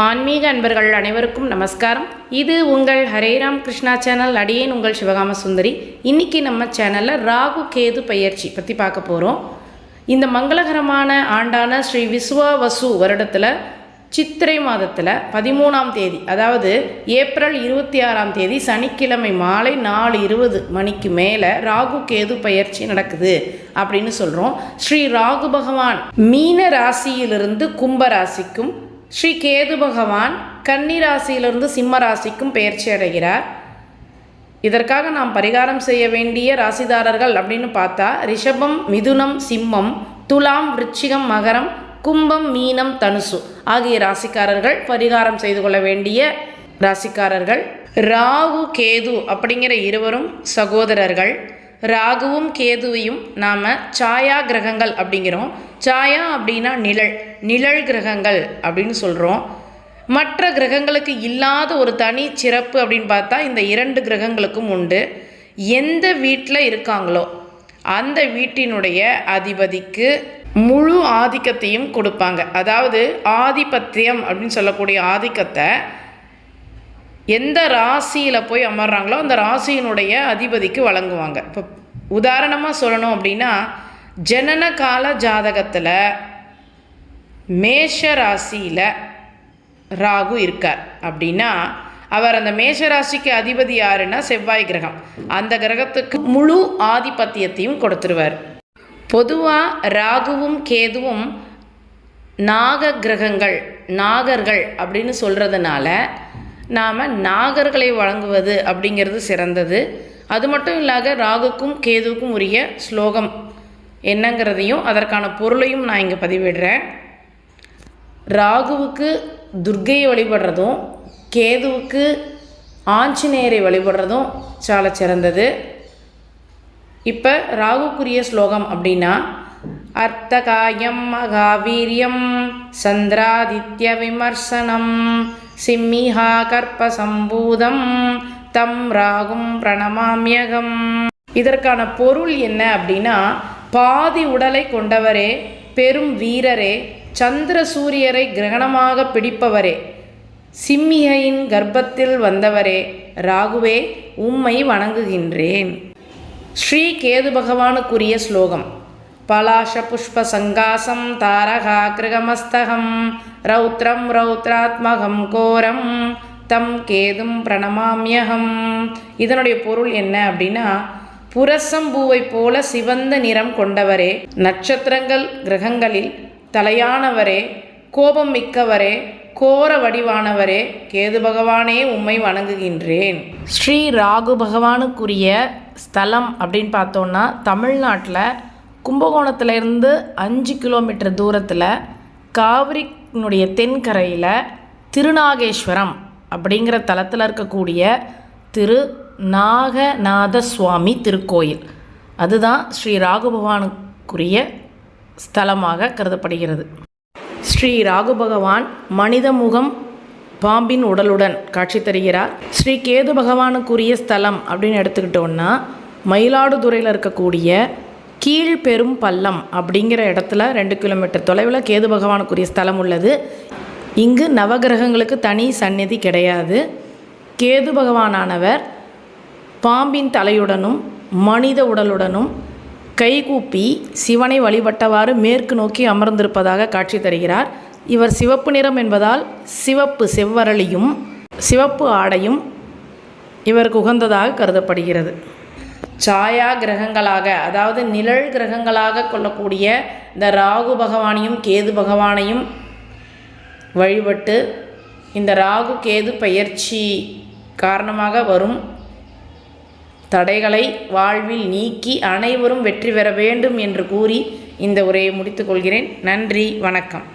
ஆன்மீக அன்பர்கள் அனைவருக்கும் நமஸ்காரம். இது உங்கள் ஹரே ராம் கிருஷ்ணா சேனல். அடியேன் உங்கள் சிவகாம சுந்தரி. இன்றைக்கி நம்ம சேனலில் ராகு கேது பயிற்சி பற்றி பார்க்க போகிறோம். இந்த மங்களகரமான ஆண்டான ஸ்ரீ விஸ்வவசு வருடத்தில் சித்திரை மாதத்தில் 13ஆம் தேதி, அதாவது ஏப்ரல் 26ஆம் தேதி சனிக்கிழமை மாலை 4:20 மணிக்கு மேலே ராகு கேது பயிற்சி நடக்குது அப்படின்னு சொல்கிறோம். ஸ்ரீ ராகு பகவான் மீன ராசியிலிருந்து கும்ப ராசிக்கும், ஸ்ரீ கேது பகவான் கன்னி ராசியிலிருந்து சிம்ம ராசிக்கும் பெயர்ச்சி அடைகிறார். இதற்காக நாம் பரிகாரம் செய்ய வேண்டிய ராசிதாரர்கள் அப்படின்னு பார்த்தா ரிஷபம், மிதுனம், சிம்மம், துலாம், விருச்சிகம், மகரம், கும்பம், மீனம், தனுசு ஆகிய ராசிக்காரர்கள் பரிகாரம் செய்து கொள்ள வேண்டிய ராசிக்காரர்கள். ராகு கேது அப்படிங்கிற இருவரும் சகோதரர்கள். ராகுவும் கேதுவையும் நாம் சாயா கிரகங்கள் அப்படிங்கிறோம். சாயா அப்படின்னா நிழல் கிரகங்கள் அப்படின்னு சொல்கிறோம். மற்ற கிரகங்களுக்கு இல்லாத ஒரு தனி சிறப்பு அப்படின்னு பார்த்தா இந்த 2 கிரகங்களுக்கும் உண்டு. எந்த வீட்டில் இருக்காங்களோ அந்த வீட்டினுடைய அதிபதிக்கு முழு ஆதிக்கத்தையும் கொடுப்பாங்க. அதாவது ஆதிபத்தியம் அப்படின்னு சொல்லக்கூடிய ஆதிக்கத்தை எந்த ராசியில் போய் அமர்றாங்களோ அந்த ராசியினுடைய அதிபதிக்கு வழங்குவாங்க. இப்போ உதாரணமாக சொல்லணும் அப்படின்னா, ஜனன கால ஜாதகத்தில் மேஷ ராசியில் ராகு இருக்கார் அப்படின்னா அவர் அந்த மேஷ ராசிக்கு அதிபதி யாருன்னா செவ்வாய் கிரகம். அந்த கிரகத்துக்கு முழு ஆதிபத்தியத்தையும் கொடுத்துருவார். பொதுவாக ராகுவும் கேதுவும் நாக கிரகங்கள், நாகர்கள் அப்படின்னு சொல்கிறதுனால நாம் நாகர்களை வழங்குவது அப்படிங்கிறது சிறந்தது. அது மட்டும் இல்லாத ராகுக்கும் கேதுவுக்கும் உரிய ஸ்லோகம் என்னங்கிறதையும் அதற்கான பொருளையும் நான் இங்கே பதிவிடுறேன். ராகுவுக்கு துர்க்கையை வழிபடுறதும் கேதுவுக்கு ஆஞ்சநேயரை வழிபடுறதும் சால சிறந்தது. இப்போ ராகுக்குரிய ஸ்லோகம் அப்படின்னா, அர்த்தகாயம் மகாவீரியம் சந்திராதித்ய விமர்சனம் சிம்மிஹா கற்பசம்பூதம் தம் ராகும் பிரணமாம்யகம். இதற்கான பொருள் என்ன அப்படின்னா, பாதி உடலை கொண்டவரே, பெரும் வீரரே, சந்திர சூரியரை கிரகணமாக பிடிப்பவரே, சிம்மிகையின் கர்ப்பத்தில் வந்தவரே, ராகுவே உம்மை வணங்குகின்றேன். ஸ்ரீ கேது பகவானுக்குரிய ஸ்லோகம்: பலாஷ புஷ்ப சங்காசம் தாரகா கிருகமஸ்தகம் ரௌத்ரம் ரௌத்ராத்மகம் கோரம் தம் கேதும் பிரணமாம்யகம். இதனுடைய பொருள் என்ன அப்படின்னா, புரசம்பூவை போல சிவந்த நிறம் கொண்டவரே, நட்சத்திரங்கள் கிரகங்களில் தலையானவரே, கோபம் மிக்கவரே, கோர வடிவானவரே, கேது பகவானே உம்மை வணங்குகின்றேன். ஸ்ரீ ராகு பகவானுக்குரிய ஸ்தலம் அப்படின்னு பார்த்தோன்னா, தமிழ்நாட்டில் கும்பகோணத்திலேருந்து 5 கிலோமீட்டர் தூரத்தில் காவிரியினுடைய தென்கரையில் திருநாகேஸ்வரம் அப்படிங்கிற தலத்தில் இருக்கக்கூடிய திரு நாகநாத சுவாமி திருக்கோயில், அதுதான் ஸ்ரீ ராகு பகவானுக்குரிய ஸ்தலமாக கருதப்படுகிறது. ஸ்ரீ ராகு பகவான் மனித முகம் பாம்பின் உடலுடன் காட்சி தருகிறார். ஸ்ரீ கேது பகவானுக்குரிய ஸ்தலம் அப்படின்னு எடுத்துக்கிட்டோன்னா, மயிலாடுதுறையில் இருக்கக்கூடிய கீழ்பெரும் பள்ளம் அப்படிங்கிற இடத்துல 2 கிலோமீட்டர் தொலைவில் கேது பகவானுக்குரிய ஸ்தலம் உள்ளது. இங்கு நவகிரகங்களுக்கு தனி சந்நிதி கிடையாது. கேது பகவானானவர் பாம்பின் தலையுடனும் மனித உடலுடனும் கைகூப்பி சிவனை வழிபட்டவாறு மேற்கு நோக்கி அமர்ந்திருப்பதாக காட்சி தருகிறார். இவர் சிவப்பு நிறம் என்பதால் சிவப்பு செவ்வரளியும் சிவப்பு ஆடையும் இவருக்கு உகந்ததாக கருதப்படுகிறது. சாயா கிரகங்களாக, அதாவது நிழல் கிரகங்களாக கொள்ளக்கூடிய இந்த ராகு பகவானையும் கேது பகவானையும் வழிபட்டு இந்த ராகு கேது பயிற்சி காரணமாக வரும் தடைகளை வாழ்வில் நீக்கி அனைவரும் வெற்றி பெற வேண்டும் என்று கூறி இந்த உரையை முடித்துக்கொள்கிறேன். நன்றி, வணக்கம்.